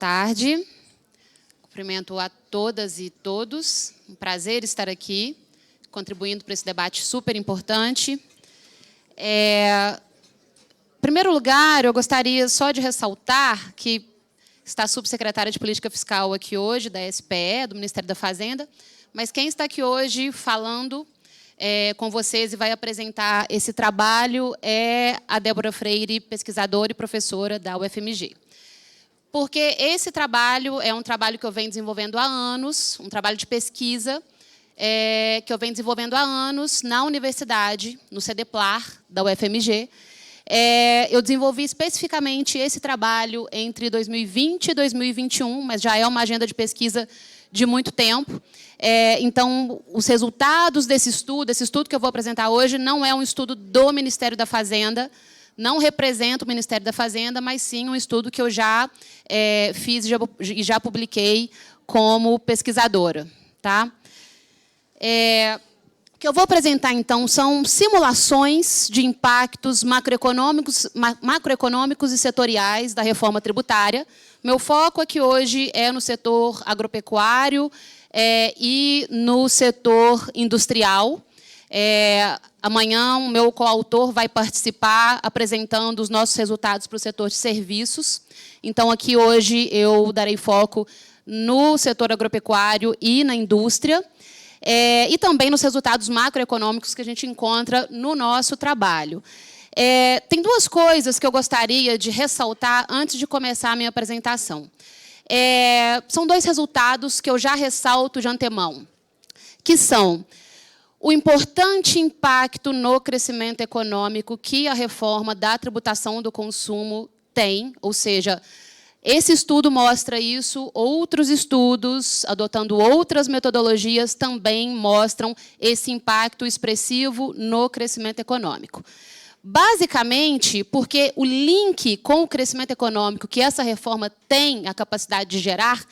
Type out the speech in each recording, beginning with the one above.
tarde. Cumprimento a todas e todos. Um prazer estar aqui, contribuindo para esse debate super importante. Em primeiro lugar, eu gostaria só de ressaltar que está a subsecretária de Política Fiscal aqui hoje, da SPE, do Ministério da Fazenda, mas quem está aqui hoje falando com vocês e vai apresentar esse trabalho é a Débora Freire, pesquisadora e professora da UFMG. Porque esse trabalho é um trabalho que eu venho desenvolvendo há anos, um trabalho de pesquisa que eu venho desenvolvendo há anos na universidade, no CEDEPLAR, da UFMG. Eu desenvolvi especificamente esse trabalho entre 2020 e 2021, mas já é uma agenda de pesquisa de muito tempo. Então, os resultados desse estudo que eu vou apresentar hoje, não é um estudo do Ministério da Fazenda, não representa o Ministério da Fazenda, mas sim um estudo que eu já fiz e já publiquei como pesquisadora. Tá? O que eu vou apresentar, então, são simulações de impactos macroeconômicos e setoriais da reforma tributária. Meu foco aqui hoje é no setor agropecuário e no setor industrial. Amanhã, o meu coautor vai participar apresentando os nossos resultados para o setor de serviços. Então, aqui hoje eu darei foco no setor agropecuário e na indústria, e também nos resultados macroeconômicos que a gente encontra no nosso trabalho. Tem duas coisas que eu gostaria de ressaltar antes de começar a minha apresentação. São dois resultados que eu já ressalto de antemão, que são o importante impacto no crescimento econômico que a reforma da tributação do consumo tem, ou seja, esse estudo mostra isso, outros estudos, adotando outras metodologias, também mostram esse impacto expressivo no crescimento econômico. Basicamente, porque o link com o crescimento econômico que essa reforma tem a capacidade de gerar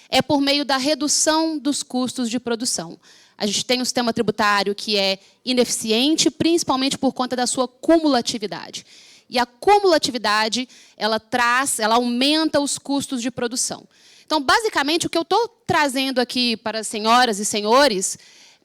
é por meio da redução dos custos de produção. A gente tem um sistema tributário que é ineficiente, principalmente por conta da sua cumulatividade. E a cumulatividade, ela aumenta os custos de produção. Então, basicamente, o que eu estou trazendo aqui para as senhoras e senhores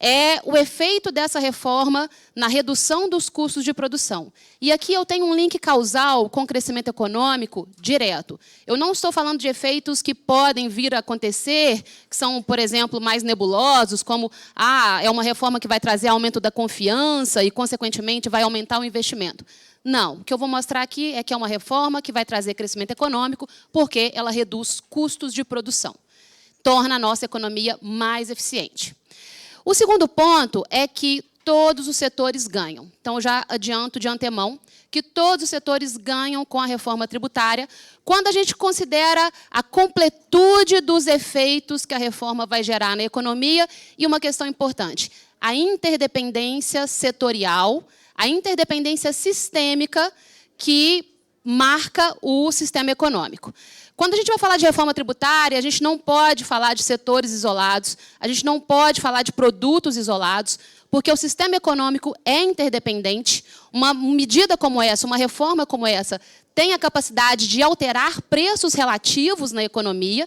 é o efeito dessa reforma na redução dos custos de produção. E aqui eu tenho um link causal com o crescimento econômico direto. Eu não estou falando de efeitos que podem vir a acontecer, que são, por exemplo, mais nebulosos, como é uma reforma que vai trazer aumento da confiança e, consequentemente, vai aumentar o investimento. Não, o que eu vou mostrar aqui é que é uma reforma que vai trazer crescimento econômico porque ela reduz custos de produção, torna a nossa economia mais eficiente. O segundo ponto é que todos os setores ganham. Então, eu já adianto de antemão que todos os setores ganham com a reforma tributária quando a gente considera a completude dos efeitos que a reforma vai gerar na economia e uma questão importante, a interdependência setorial, a interdependência sistêmica que marca o sistema econômico. Quando a gente vai falar de reforma tributária, a gente não pode falar de setores isolados, a gente não pode falar de produtos isolados, porque o sistema econômico é interdependente. Uma medida como essa, uma reforma como essa, tem a capacidade de alterar preços relativos na economia,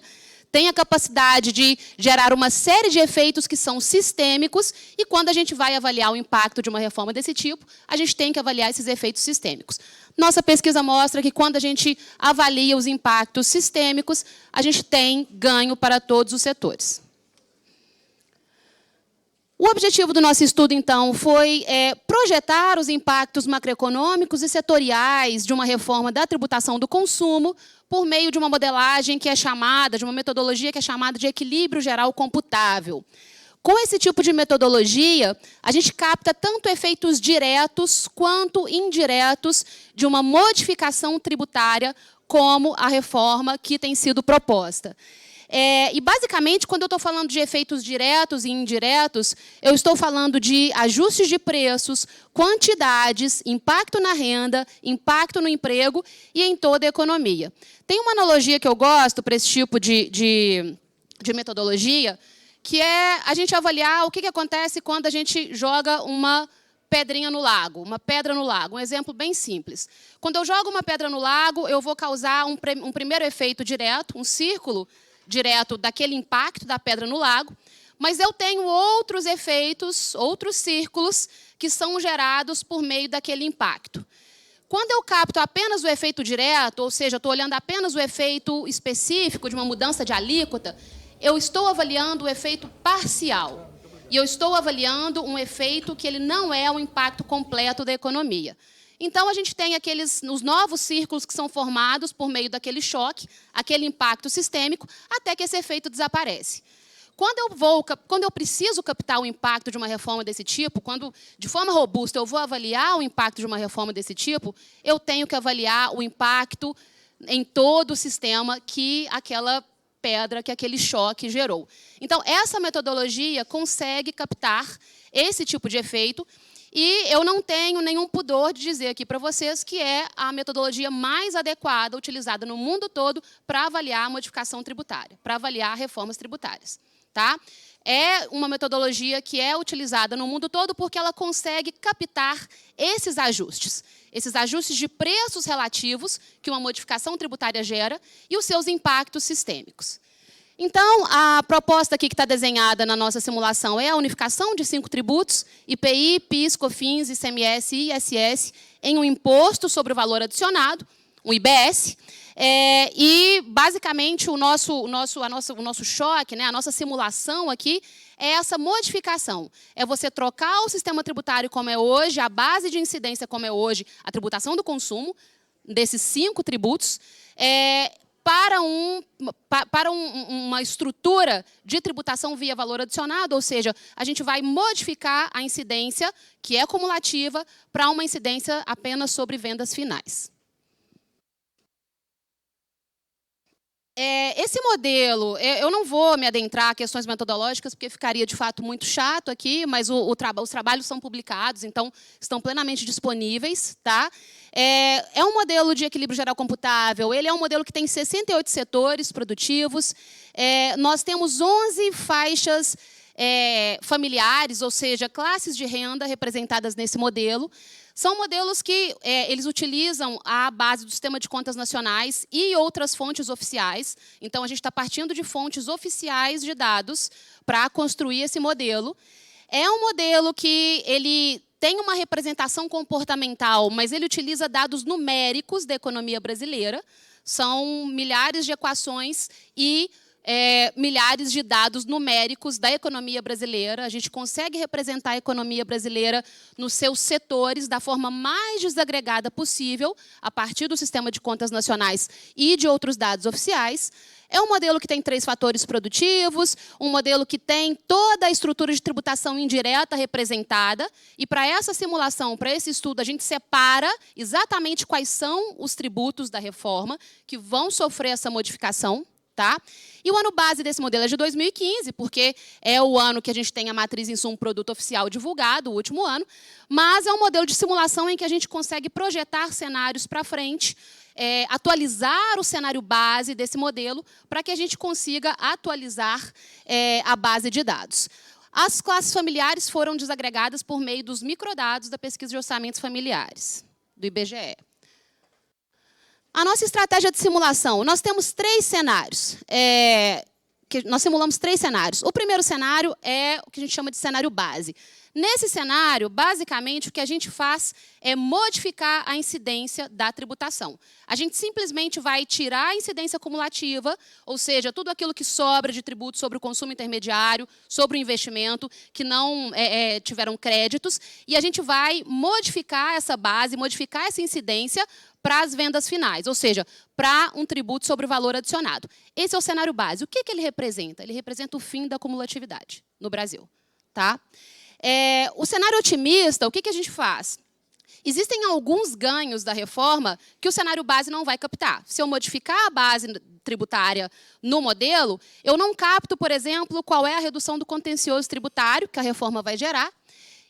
tem a capacidade de gerar uma série de efeitos que são sistêmicos, e quando a gente vai avaliar o impacto de uma reforma desse tipo, a gente tem que avaliar esses efeitos sistêmicos. Nossa pesquisa mostra que, quando a gente avalia os impactos sistêmicos, a gente tem ganho para todos os setores. O objetivo do nosso estudo, então, foi projetar os impactos macroeconômicos e setoriais de uma reforma da tributação do consumo por meio de uma modelagem que é chamada, de uma metodologia que é chamada de equilíbrio geral computável. Com esse tipo de metodologia, a gente capta tanto efeitos diretos quanto indiretos de uma modificação tributária como a reforma que tem sido proposta. E, basicamente, quando eu estou falando de efeitos diretos e indiretos, eu estou falando de ajustes de preços, quantidades, impacto na renda, impacto no emprego e em toda a economia. Tem uma analogia que eu gosto para esse tipo de metodologia, que é a gente avaliar o que acontece quando a gente joga uma pedrinha no lago, uma pedra no lago, um exemplo bem simples. Quando eu jogo uma pedra no lago, eu vou causar um primeiro efeito direto, um círculo direto daquele impacto da pedra no lago, mas eu tenho outros efeitos, outros círculos que são gerados por meio daquele impacto. Quando eu capto apenas o efeito direto, ou seja, estou olhando apenas o efeito específico de uma mudança de alíquota, eu estou avaliando o efeito parcial. E eu estou avaliando um efeito que ele não é o impacto completo da economia. Então, a gente tem os novos círculos que são formados por meio daquele choque, aquele impacto sistêmico, até que esse efeito desaparece. Quando eu preciso captar o impacto de uma reforma desse tipo, quando, de forma robusta, eu vou avaliar o impacto de uma reforma desse tipo, eu tenho que avaliar o impacto em todo o sistema que aquela pedra, que aquele choque gerou. Então, essa metodologia consegue captar esse tipo de efeito, e eu não tenho nenhum pudor de dizer aqui para vocês que é a metodologia mais adequada, utilizada no mundo todo, para avaliar a modificação tributária, para avaliar reformas tributárias. Tá? É uma metodologia que é utilizada no mundo todo porque ela consegue captar esses ajustes de preços relativos que uma modificação tributária gera e os seus impactos sistêmicos. Então, a proposta aqui que está desenhada na nossa simulação é a unificação de 5 tributos, IPI, PIS, COFINS, ICMS e ISS, em um imposto sobre o valor adicionado, um IBS. E, basicamente, o nosso choque, né, a nossa simulação aqui, é essa modificação. É você trocar o sistema tributário como é hoje, a base de incidência como é hoje, a tributação do consumo, desses 5 tributos, para uma estrutura de tributação via valor adicionado, ou seja, a gente vai modificar a incidência, que é cumulativa, para uma incidência apenas sobre vendas finais. Esse modelo, eu não vou me adentrar a questões metodológicas, porque ficaria, de fato, muito chato aqui, mas os trabalhos são publicados, então estão plenamente disponíveis. Tá? É um modelo de equilíbrio geral computável, ele é um modelo que tem 68 setores produtivos, nós temos 11 faixas familiares, ou seja, classes de renda representadas nesse modelo. São modelos que eles utilizam a base do Sistema de Contas Nacionais e outras fontes oficiais. Então, a gente está partindo de fontes oficiais de dados para construir esse modelo. É um modelo que ele tem uma representação comportamental, mas ele utiliza dados numéricos da economia brasileira. São milhares de equações e milhares de dados numéricos da economia brasileira. A gente consegue representar a economia brasileira nos seus setores da forma mais desagregada possível, a partir do Sistema de Contas Nacionais e de outros dados oficiais. É um modelo que tem 3 fatores produtivos, um modelo que tem toda a estrutura de tributação indireta representada, e para essa simulação, para esse estudo, a gente separa exatamente quais são os tributos da reforma que vão sofrer essa modificação. Tá? E o ano base desse modelo é de 2015, porque é o ano que a gente tem a matriz insumo produto oficial divulgado, o último ano, mas é um modelo de simulação em que a gente consegue projetar cenários para frente, atualizar o cenário base desse modelo para que a gente consiga atualizar a base de dados. As classes familiares foram desagregadas por meio dos microdados da pesquisa de orçamentos familiares, do IBGE. A nossa estratégia de simulação, nós temos 3 cenários. Nós simulamos 3 cenários. O primeiro cenário é o que a gente chama de cenário base. Nesse cenário, basicamente, o que a gente faz é modificar a incidência da tributação. A gente simplesmente vai tirar a incidência cumulativa, ou seja, tudo aquilo que sobra de tributo sobre o consumo intermediário, sobre o investimento, que não tiveram créditos, e a gente vai modificar essa base, modificar essa incidência para as vendas finais, ou seja, para um tributo sobre o valor adicionado. Esse é o cenário base. O que ele representa? Ele representa o fim da cumulatividade no Brasil. Tá? O cenário otimista, o que a gente faz? Existem alguns ganhos da reforma que o cenário base não vai captar. Se eu modificar a base tributária no modelo, eu não capto, por exemplo, qual é a redução do contencioso tributário que a reforma vai gerar.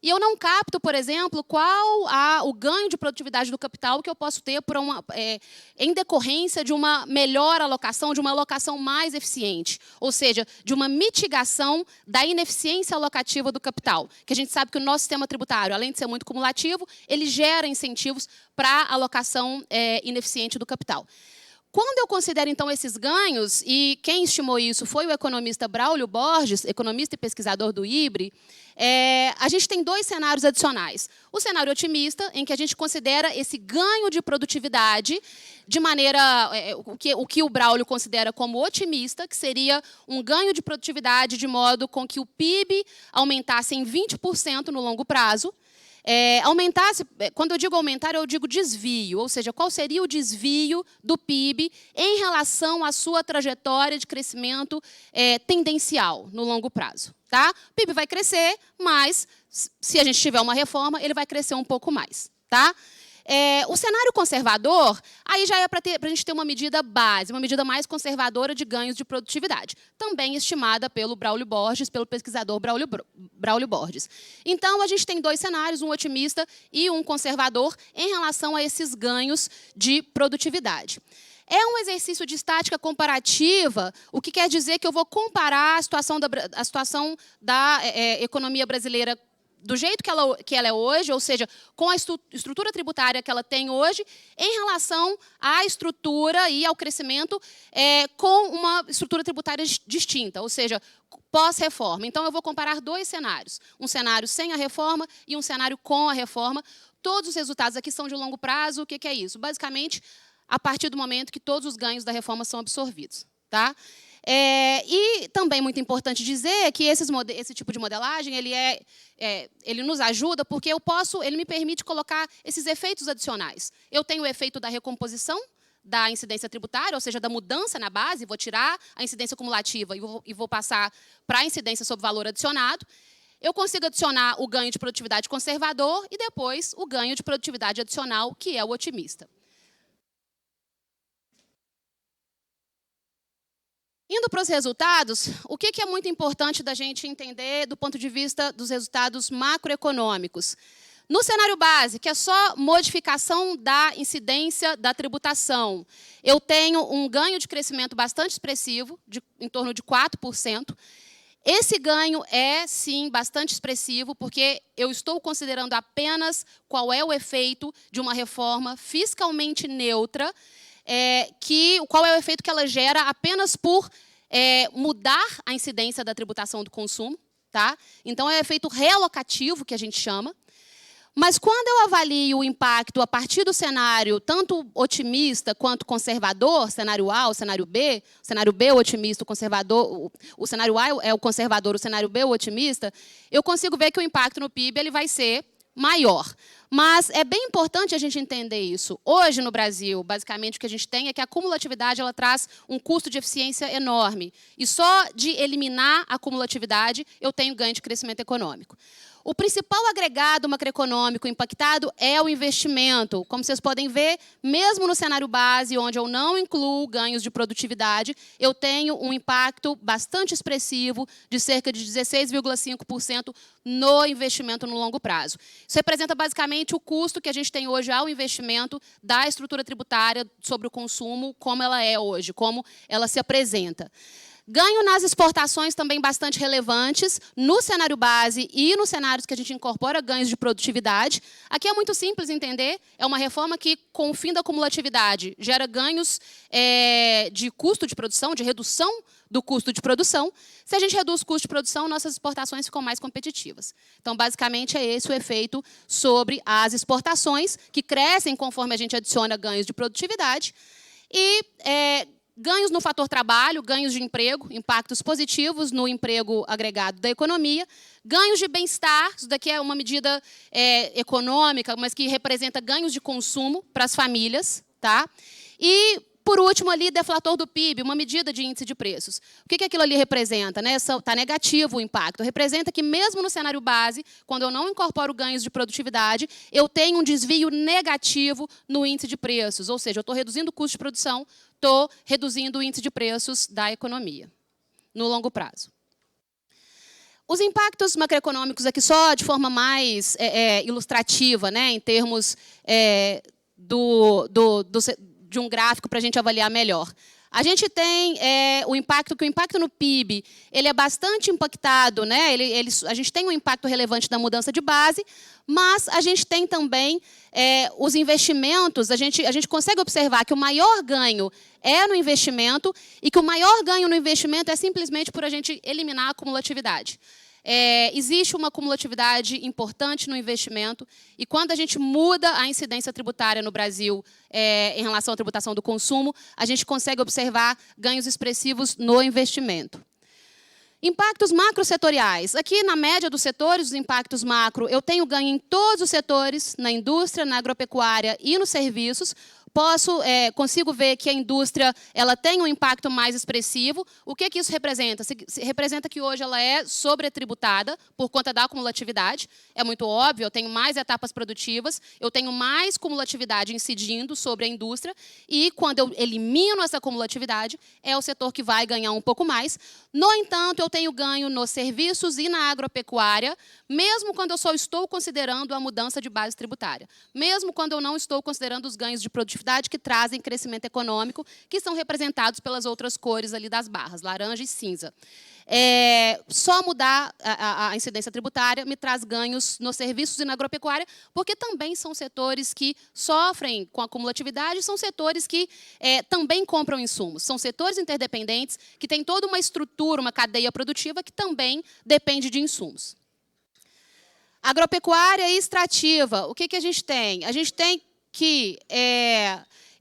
E eu não capto, por exemplo, qual o ganho de produtividade do capital que eu posso ter em decorrência de uma melhor alocação, de uma alocação mais eficiente, ou seja, de uma mitigação da ineficiência alocativa do capital, que a gente sabe que o nosso sistema tributário, além de ser muito cumulativo, ele gera incentivos para a alocação ineficiente do capital. Quando eu considero, então, esses ganhos, e quem estimou isso foi o economista Braulio Borges, economista e pesquisador do IBRE, a gente tem dois cenários adicionais. O cenário otimista, em que a gente considera esse ganho de produtividade de maneira... o que o Braulio considera como otimista, que seria um ganho de produtividade de modo com que o PIB aumentasse em 20% no longo prazo. Quando eu digo aumentar, eu digo desvio, ou seja, qual seria o desvio do PIB em relação à sua trajetória de crescimento tendencial no longo prazo. Tá? O PIB vai crescer, mas se a gente tiver uma reforma, ele vai crescer um pouco mais. Tá? O cenário conservador, aí já é para a gente ter uma medida base, uma medida mais conservadora de ganhos de produtividade, também estimada pelo Braulio Borges, pelo pesquisador Braulio Borges. Então, a gente tem dois cenários, um otimista e um conservador, em relação a esses ganhos de produtividade. É um exercício de estática comparativa, o que quer dizer que eu vou comparar a situação da economia brasileira do jeito que ela é hoje, ou seja, com a estrutura tributária que ela tem hoje, em relação à estrutura e ao crescimento com uma estrutura tributária distinta, ou seja, pós-reforma. Então, eu vou comparar dois cenários, um cenário sem a reforma e um cenário com a reforma. Todos os resultados aqui são de longo prazo. O que é isso? Basicamente, a partir do momento que todos os ganhos da reforma são absorvidos. Tá? E também muito importante dizer que esse tipo de modelagem ele nos ajuda porque ele me permite colocar esses efeitos adicionais. Eu tenho o efeito da recomposição da incidência tributária, ou seja, da mudança na base, vou tirar a incidência cumulativa e vou passar para a incidência sobre valor adicionado. Eu consigo adicionar o ganho de produtividade conservador e depois o ganho de produtividade adicional, que é o otimista. Indo para os resultados, o que é muito importante da gente entender do ponto de vista dos resultados macroeconômicos? No cenário base, que é só modificação da incidência da tributação, eu tenho um ganho de crescimento bastante expressivo, em torno de 4%. Esse ganho é, sim, bastante expressivo, porque eu estou considerando apenas qual é o efeito de uma reforma fiscalmente neutra, qual é o efeito que ela gera apenas por mudar a incidência da tributação do consumo. Tá? Então, é o efeito realocativo, que a gente chama. Mas, quando eu avalio o impacto a partir do cenário tanto otimista quanto conservador, cenário A ou cenário B é o otimista, o conservador, o cenário A é o conservador, o cenário B é o otimista, eu consigo ver que o impacto no PIB ele vai ser maior. Mas é bem importante a gente entender isso. Hoje, no Brasil, basicamente, o que a gente tem é que a cumulatividade ela traz um custo de eficiência enorme. E só de eliminar a cumulatividade, eu tenho ganho de crescimento econômico. O principal agregado macroeconômico impactado é o investimento. Como vocês podem ver, mesmo no cenário base, onde eu não incluo ganhos de produtividade, eu tenho um impacto bastante expressivo de cerca de 16,5% no investimento no longo prazo. Isso representa basicamente o custo que a gente tem hoje ao investimento da estrutura tributária sobre o consumo, como ela é hoje, como ela se apresenta. Ganho nas exportações também bastante relevantes, no cenário base e nos cenários que a gente incorpora ganhos de produtividade. Aqui é muito simples entender, é uma reforma que, com o fim da cumulatividade, gera ganhos de custo de produção, de redução do custo de produção. Se a gente reduz o custo de produção, nossas exportações ficam mais competitivas. Então, basicamente, é esse o efeito sobre as exportações, que crescem conforme a gente adiciona ganhos de produtividade. E ganhos no fator trabalho, ganhos de emprego, impactos positivos no emprego agregado da economia, ganhos de bem-estar, isso daqui é uma medida econômica, mas que representa ganhos de consumo para as famílias. Tá? E, por último, ali, deflator do PIB, uma medida de índice de preços. O que aquilo ali representa? Está negativo o impacto. Representa que, mesmo no cenário base, quando eu não incorporo ganhos de produtividade, eu tenho um desvio negativo no índice de preços. Ou seja, eu estou reduzindo o custo de produção, estou reduzindo o índice de preços da economia, no longo prazo. Os impactos macroeconômicos aqui só de forma mais ilustrativa, né, em termos de um gráfico para a gente avaliar melhor. A gente tem o impacto no PIB ele é bastante impactado, né? A gente tem um impacto relevante da mudança de base, mas a gente tem também os investimentos. A gente consegue observar que o maior ganho é no investimento e que o maior ganho no investimento é simplesmente por a gente eliminar a acumulatividade. Existe uma cumulatividade importante no investimento e quando a gente muda a incidência tributária no Brasil em relação à tributação do consumo, a gente consegue observar ganhos expressivos no investimento. Impactos macrosetoriais. Aqui, na média dos setores, os impactos macro, eu tenho ganho em todos os setores, na indústria, na agropecuária e nos serviços. Consigo ver que a indústria ela tem um impacto mais expressivo. O que isso representa? Representa que hoje ela é sobretributada por conta da acumulatividade. É muito óbvio, eu tenho mais etapas produtivas, eu tenho mais cumulatividade incidindo sobre a indústria e quando eu elimino essa cumulatividade, é o setor que vai ganhar um pouco mais. No entanto, eu tenho ganho nos serviços e na agropecuária, mesmo quando eu só estou considerando a mudança de base tributária, mesmo quando eu não estou considerando os ganhos de produtividade que trazem crescimento econômico, que são representados pelas outras cores ali das barras, laranja e cinza. Só mudar a incidência tributária me traz ganhos nos serviços e na agropecuária, porque também são setores que sofrem com a cumulatividade, são setores que também compram insumos, são setores interdependentes que têm toda uma estrutura, uma cadeia produtiva que também depende de insumos. Agropecuária e extrativa, o que a gente tem? A gente tem que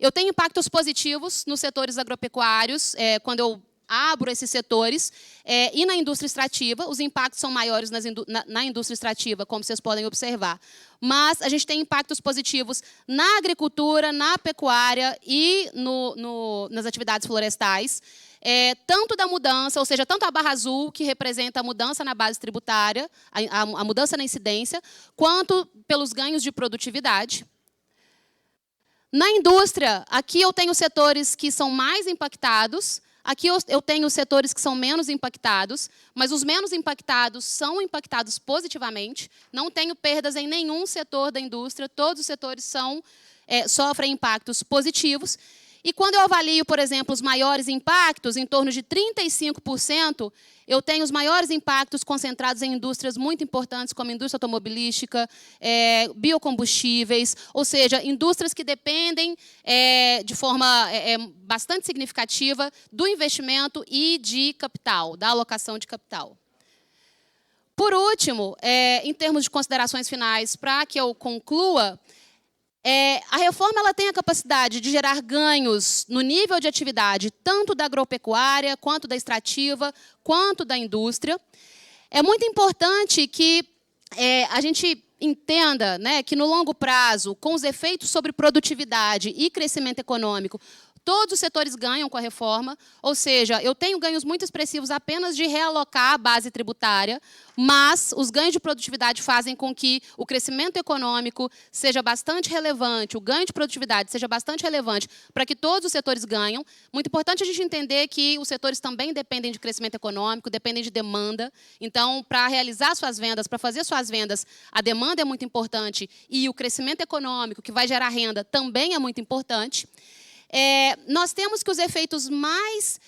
eu tenho impactos positivos nos setores agropecuários, quando eu abro esses setores, e na indústria extrativa, os impactos são maiores na indústria extrativa, como vocês podem observar. Mas a gente tem impactos positivos na agricultura, na pecuária e nas atividades florestais, tanto da mudança, ou seja, tanto a barra azul, que representa a mudança na base tributária, a mudança na incidência, quanto pelos ganhos de produtividade. Na indústria, aqui eu tenho setores que são mais impactados, aqui eu tenho setores que são menos impactados, mas os menos impactados são impactados positivamente, não tenho perdas em nenhum setor da indústria, todos os setores sofrem impactos positivos. E quando eu avalio, por exemplo, os maiores impactos, em torno de 35%, eu tenho os maiores impactos concentrados em indústrias muito importantes, como a indústria automobilística, biocombustíveis, ou seja, indústrias que dependem de forma bastante significativa do investimento e de capital, da alocação de capital. Por último, em termos de considerações finais, para que eu conclua, a reforma ela tem a capacidade de gerar ganhos no nível de atividade, tanto da agropecuária, quanto da extrativa, quanto da indústria. É muito importante que a gente entenda, né, que no longo prazo, com os efeitos sobre produtividade e crescimento econômico, todos os setores ganham com a reforma, ou seja, eu tenho ganhos muito expressivos apenas de realocar a base tributária, mas os ganhos de produtividade fazem com que o crescimento econômico seja bastante relevante, o ganho de produtividade seja bastante relevante para que todos os setores ganham. Muito importante a gente entender que os setores também dependem de crescimento econômico, dependem de demanda. Então, para realizar suas vendas, para fazer suas vendas, a demanda é muito importante e o crescimento econômico, que vai gerar renda, também é muito importante. Nós temos que os efeitos mais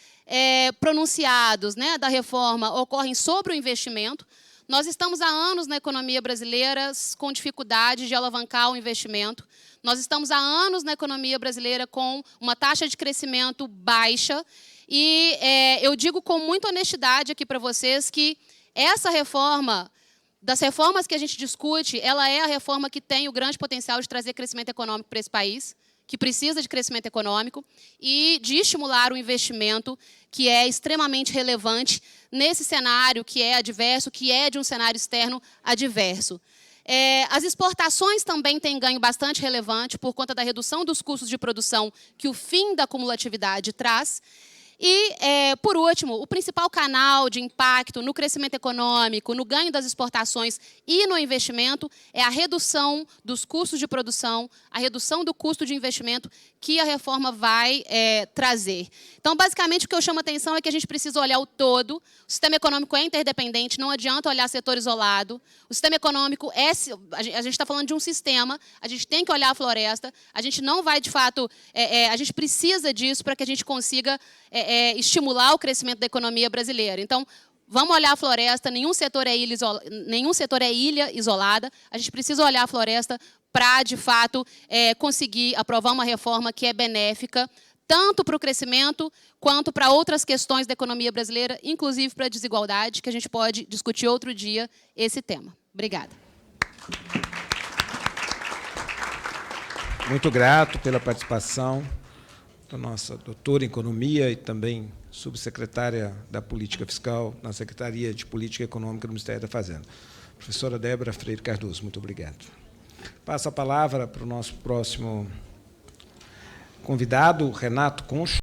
pronunciados, né, da reforma ocorrem sobre o investimento. Nós estamos há anos na economia brasileira com dificuldade de alavancar o investimento. Nós estamos há anos na economia brasileira com uma taxa de crescimento baixa. E eu digo com muita honestidade aqui para vocês que essa reforma, das reformas que a gente discute, ela é a reforma que tem o grande potencial de trazer crescimento econômico para esse país, que precisa de crescimento econômico e de estimular o investimento, que é extremamente relevante nesse cenário que é adverso, que é de um cenário externo adverso. As exportações também têm ganho bastante relevante por conta da redução dos custos de produção que o fim da cumulatividade traz. E, por último, o principal canal de impacto no crescimento econômico, no ganho das exportações e no investimento é a redução dos custos de produção, a redução do custo de investimento que a reforma vai trazer. Então, basicamente, o que eu chamo a atenção é que a gente precisa olhar o todo. O sistema econômico é interdependente, não adianta olhar setor isolado. O sistema econômico a gente está falando de um sistema, a gente tem que olhar a floresta, a gente não vai, de fato, a gente precisa disso para que a gente consiga estimular o crescimento da economia brasileira. Então, vamos olhar a floresta, nenhum setor é ilha isolada, a gente precisa olhar a floresta para, de fato, conseguir aprovar uma reforma que é benéfica, tanto para o crescimento, quanto para outras questões da economia brasileira, inclusive para a desigualdade, que a gente pode discutir outro dia esse tema. Obrigada. Muito grato pela participação da nossa doutora em Economia e também subsecretária da Política Fiscal na Secretaria de Política Econômica do Ministério da Fazenda. Professora Débora Freire Cardoso, muito obrigado. Passo a palavra para o nosso próximo convidado, Renato Concho.